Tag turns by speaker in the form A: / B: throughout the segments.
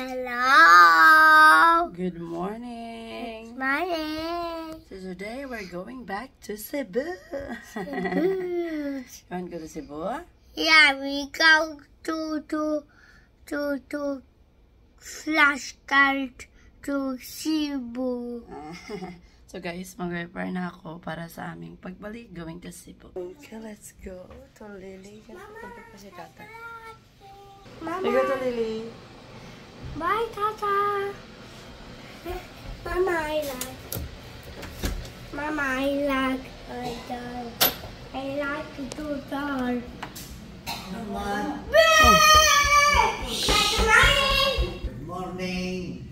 A: Hello.
B: Good morning.
A: Morning.
B: So today we're going back to Cebu.
A: Cebu.
B: You want to go to Cebu?
A: Yeah, we go to flashcard to Cebu.
B: So guys, mag-prepare na ako para sa aming pagbalik going to Cebu. Okay, let's go to Lily. Mama. We go to Lily.
A: Bye, Tata. Mama, I like to do that.
C: Naman.
A: Good
C: Morning.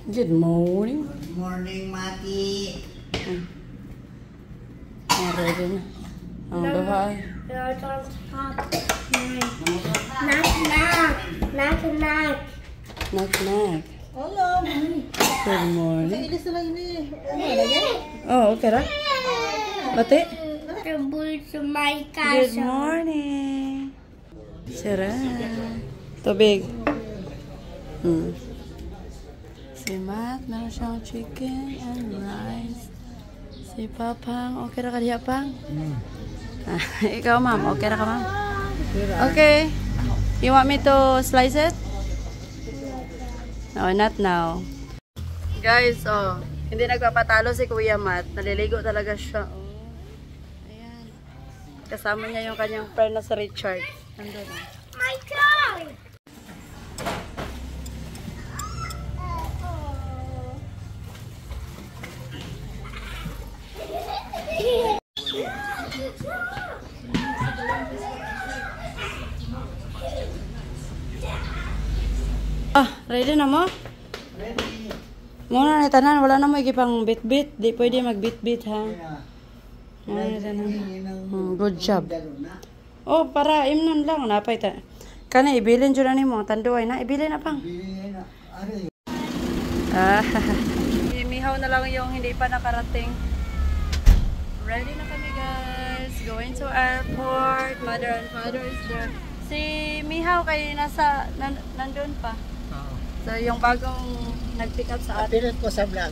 B: Good morning.
C: Good morning, Mati.
B: Ready na. Ang bahay.
A: Knock.
B: Knock, knock.
C: Hello.
B: Good morning.
C: Ilis na lang ini.
B: Oh, okay ra? Bati?
A: To my
B: Good
A: castle.
B: morning. Sarah. Tubig. Si Matt, meron siyang chicken and rice. Si Papang, okay ra ka diha, Pang? Ikaw, ma'am, okay ra ka, ma'am? Okay. You want me to slice it? No, not now. Guys, oh, hindi nagpapatalo si Kuya Matt. Naliligo talaga siya. Oh. Ayan. Kasama niya yung kanyang friend na si Richard. Nandun.
A: My God!
B: Ready na mo?
C: Ready.
B: Muna na tanan, wala na mo ikipang bit-bit. Di pwede mag-bit-bit, ha? Muna na tanan. Good job. Oh, para imnon lang. Napay ta. Kana, ibilin dyan na mo. Tanduay na. Ibilin na, Pang. Mihaw na lang yung hindi pa nakarating. Ready na kami, guys. Going to airport. Mother and father is there. Si Mihaw kay nandun pa. So, yung bagong nag-pick up sa atin.
C: Pilit ko sa vlog.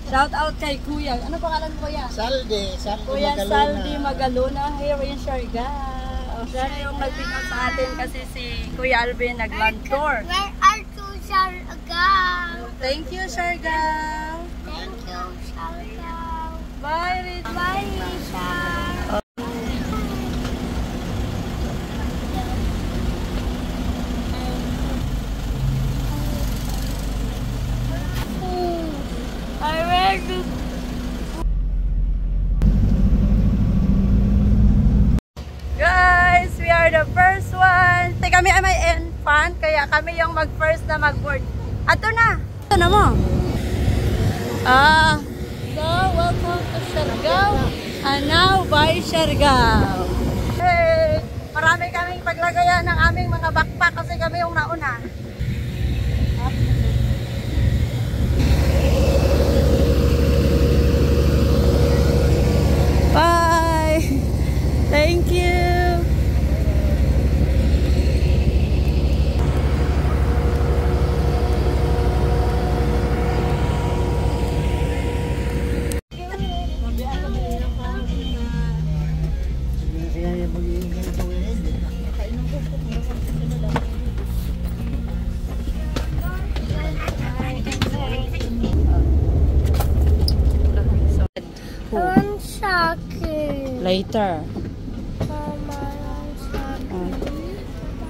B: Shout out kay Kuya. Ano pangalan mo, Kuya?
C: Saldi
B: Kuya
C: Magaluna.
B: Saldi Magaluna. Here in Siargao. Siya na yung nag-pick up sa atin kasi si Kuya Alvin nag-land tour.
A: Where are you, Siargao?
B: Thank you, Siargao.
A: Thank you, Siargao.
B: Bye, Rich.
A: Bye, Richard. I read the
B: Guys, we are the first one. Kami ay may infant, kaya kami yung mag-first na mag-board. Ato na. Ito na mo. So, welcome to Siargao. And now, by Siargao. Hey! Marami kaming paglagayan ng aming mga backpack kasi kami yung nauna. Bye! Thank you!
A: one second.
B: Later.
A: Mama, 1 second.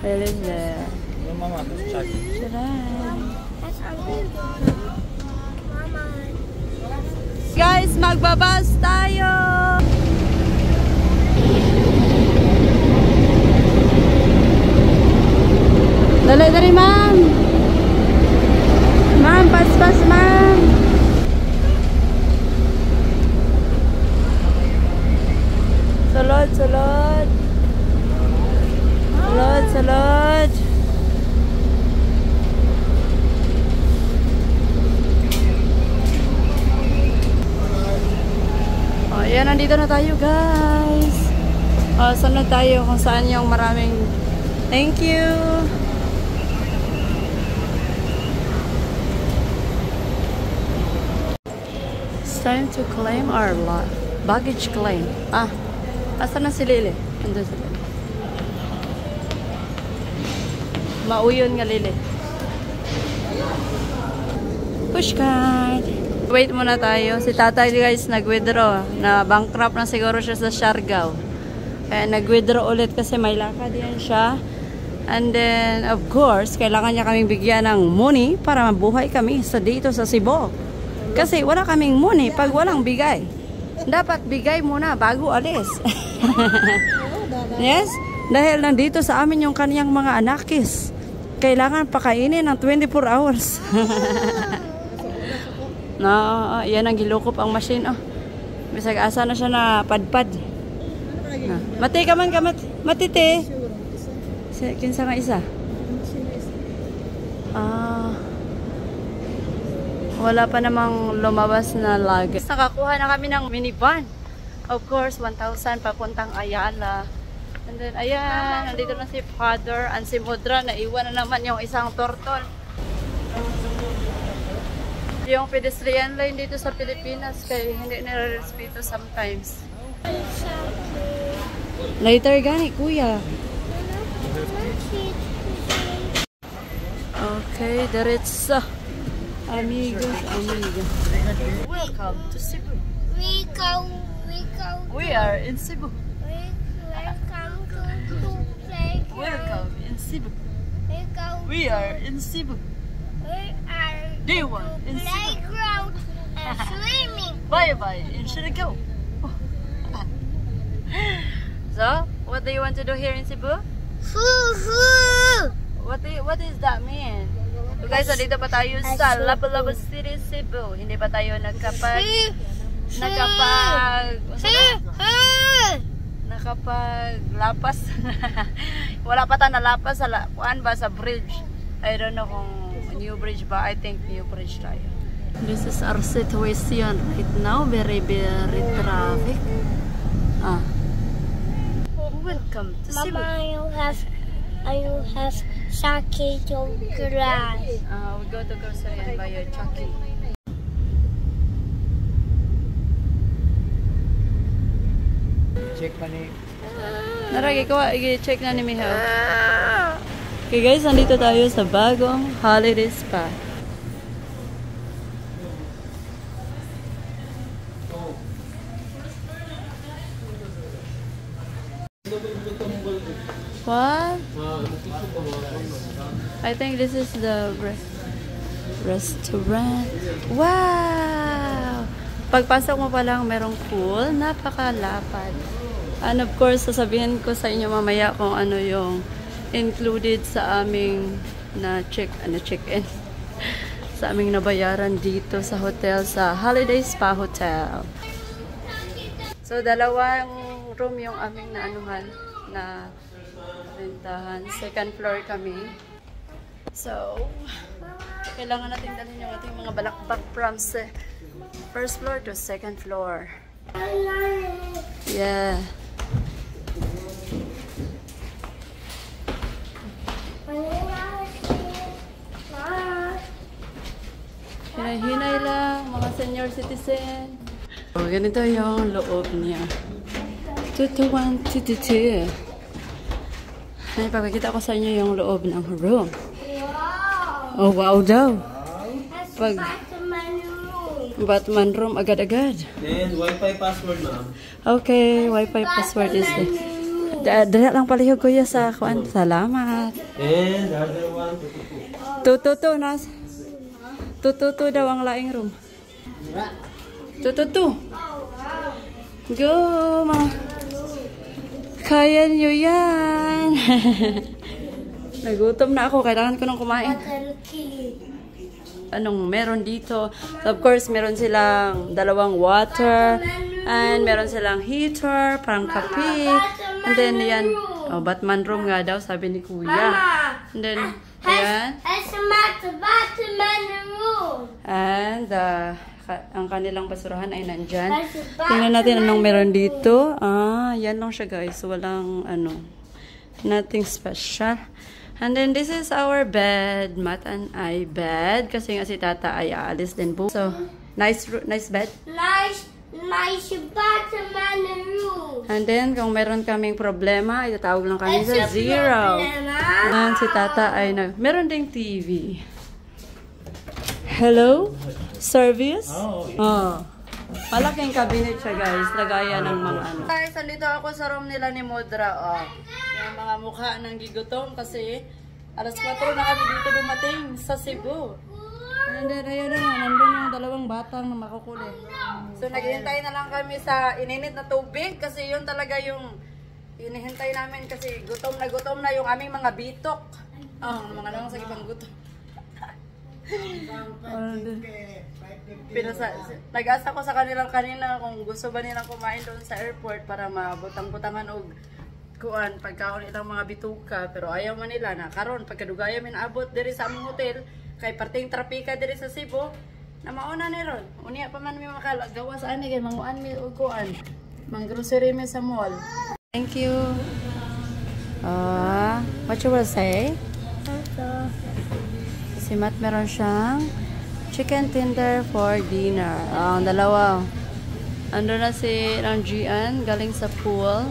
B: Where is there?
C: Yung mama, check.
A: That's unbelievable. Mama.
B: Guys, magbabas tayo! Dali, ma'am! Ma'am, pas, ma'am! Sulod. Sulod. Oh, ayan, nandito na tayo, guys. Sunod tayo kung saan yung maraming thank you. time to claim our baggage claim. Ah, asa na si Lily? Andun si Lily. Mauyon nga Lily. Pushcart. Wait muna tayo. Si tatay guys nag-withdraw. Na bankrupt na siguro siya sa Siargao. Kaya nag-withdraw ulit kasi may lakad yan siya. And then, of course, kailangan niya kaming bigyan ng money para mabuhay kami dito sa Cebu. Kasi wala kaming money pag walang bigay. Dapat bigay muna bago alis. Yes? Dahil nandito sa amin yung kaniyang mga anakis. Kailangan pakainin ng 24 hours. No, yan ang gilukop ang machine. Oh. Bisag asa na siya na padpad. Mati ka man ka, matite. Kinsa nga isa? Wala pa namang lumabas na luggage. Nakakuha na kami ng minivan. Of course, 1,000 papuntang Ayala. And then, ayan, nandito na si Father and si Mudra. Naiwan na naman yung isang tortol. Yung pedestrian line dito sa Pilipinas kaya hindi nire-respeto sometimes. Later gani, kuya. Okay, diretso. Amigos, amiga. Welcome to Cebu. We are in Cebu. Welcome in Cebu. We are in Cebu. Day one in
A: Playground and swimming.
B: Bye-bye in Siargao. So, what do you want to do here in Cebu? What does that mean? So guys, so dito pa tayo sa Lapu-Lapu City, Cebu. Hindi pa tayo nakapaglapas. Wala pa tayo nalapas sa sa bridge. I don't know kung new bridge ba. I think new bridge tayo. This is our situation right now. Very traffic. Welcome to Cebu.
A: Mama, you have sake to grass.
B: We go to grocery and buy your chucky.
C: Check pa ni.
B: Naragi ko, i-check na ni Mihaw. Okay guys, nandito tayo sa bagong holiday spa. What? I think this is the restaurant. Wow! Pagpasok mo pa lang, merong pool. Napakalapad. And of course, sasabihin ko sa inyo mamaya kung ano yung included sa aming check-in. Sa aming nabayaran dito sa hotel, sa Holiday Spa Hotel. So, dalawang room yung aming naanuhan na rentahan. Second floor kami. So, kailangan natin dalhin yung ating mga balakbak from first floor to second floor. Yeah. Hinay lang, mga senior citizen. So, ganito yung loob niya. 22122. Ay, pagkakita ko sa inyo yung loob ng room. Oh, wow daw. Pag Batman room agad-agad.
C: Then, Wi-Fi password, ma'am.
B: Okay, Wi-Fi password is this. Dala lang palihog kuya sa kuan. Salamat.
C: And the other one,
B: 222 nas. 222 daw ang laing room. 222. Go, ma. Kaya niyo yan. Nagutom na ako. Kailangan ko nang kumain. Anong meron dito? So, of course, meron silang dalawang water. And meron silang heater, parang kape. And then, yan. Oh, Batman room nga daw, sabi ni Kuya. And then, ayan.
A: Batman room.
B: And, ang kanilang basurahan ay nandyan. Tingnan natin anong meron dito. Yan lang siya guys. Walang nothing special. And then this is our bed. Matt and I bed. Kasi nga si Tata ay aalis din po. So, Nice bed.
A: Nice Batman room.
B: And then, kung meron kaming problema, itatawag lang kami sa zero. And si tata ay meron ding TV. Hello? Service? Oh. Malaking cabinet siya, guys. Lagayan ng mga ano. Guys, salito ako sa room nila ni Modra. Oh. Yung mga mukha ng gigutom kasi alas 4 na kami dito dumating sa Cebu. And then, ayun na nga, nandun yung dalawang batang na makukulit. So, naghihintay na lang kami sa ininit na tubig kasi yun talaga yung inihintay namin kasi gutom na yung aming mga bitok. Mga nang sa ibang gutom. Nag-asa ko sa kanilang kanina kung gusto ba nilang kumain doon sa airport para mabutang-butangan og kuan pagkaon ilang mga bituka, pero ayaw man nila na karon pagkadugaya min abot diri sa among hotel kay parting trapika diri sa Cebu na mauna ni ron unya pa man mi makagawa sa ani kay manguan mi og kuan mang grocery mi sa mall. Thank you. What you will say? Si Matt meron siyang chicken tender for dinner. Ang dalawa. Ando na si Ranjian galing sa pool.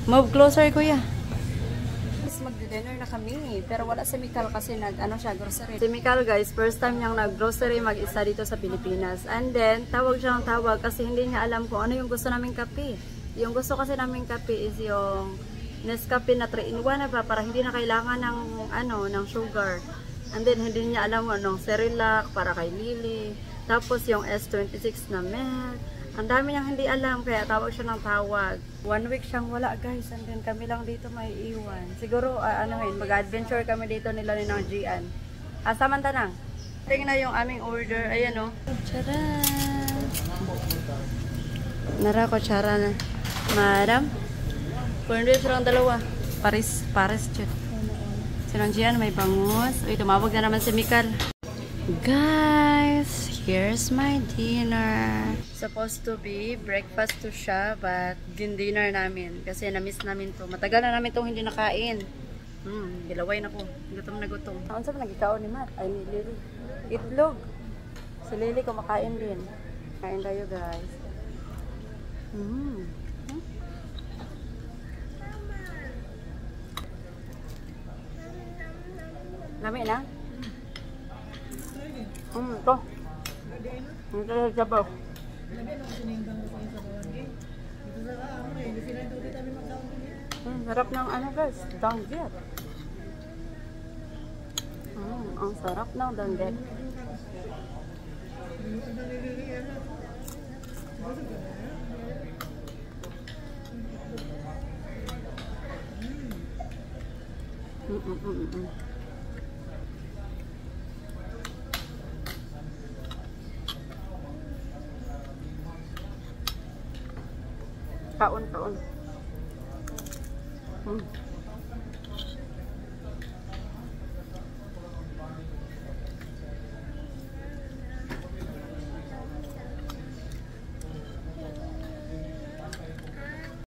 B: Move closer, kuya. Mag-dinner na kami. Pero wala si Mikal kasi siya, grocery. Si Mikal, guys, first time niyang nag-grocery mag-isa dito sa Pilipinas. And then, tawag siyang tawag kasi hindi niya alam kung ano yung gusto naming kape. Yung gusto kasi naming kape is yung Nescafe na 3-in-1 na ba para hindi na kailangan ng sugar. And then, hindi niya alam anong Cerelac para kay Lily. Tapos, yung S26 na milk. Ang dami niyang hindi alam, kaya tawag siya ng tawag. 1 week siyang wala, guys. And then, kami lang dito may iwan. Siguro, mag-adventure kami dito nila ni Nang Gian. Samantanang. Tingnan yung aming order. Ayan, o. Charan! Nara ko, charan. Madam? Pwede silang dalawa. Paris, chat. Si Ranjian may bangus. Uy, tumawag na naman si Mikal. Guys, here's my dinner. Supposed to be breakfast to siya, but dinner namin. Kasi na-miss namin to. Matagal na namin itong hindi nakain. Gilaway na ko. Gutom na gutom. Ano sa nagkikaon ni Matt? Ay, ni Lily. Itlog. Si Lily kumakain din. Kain tayo, guys. Lami na? Ito. Ito sa sabaw. Sarap ng guys, danggit. Ang sarap ng danggit. Kaon.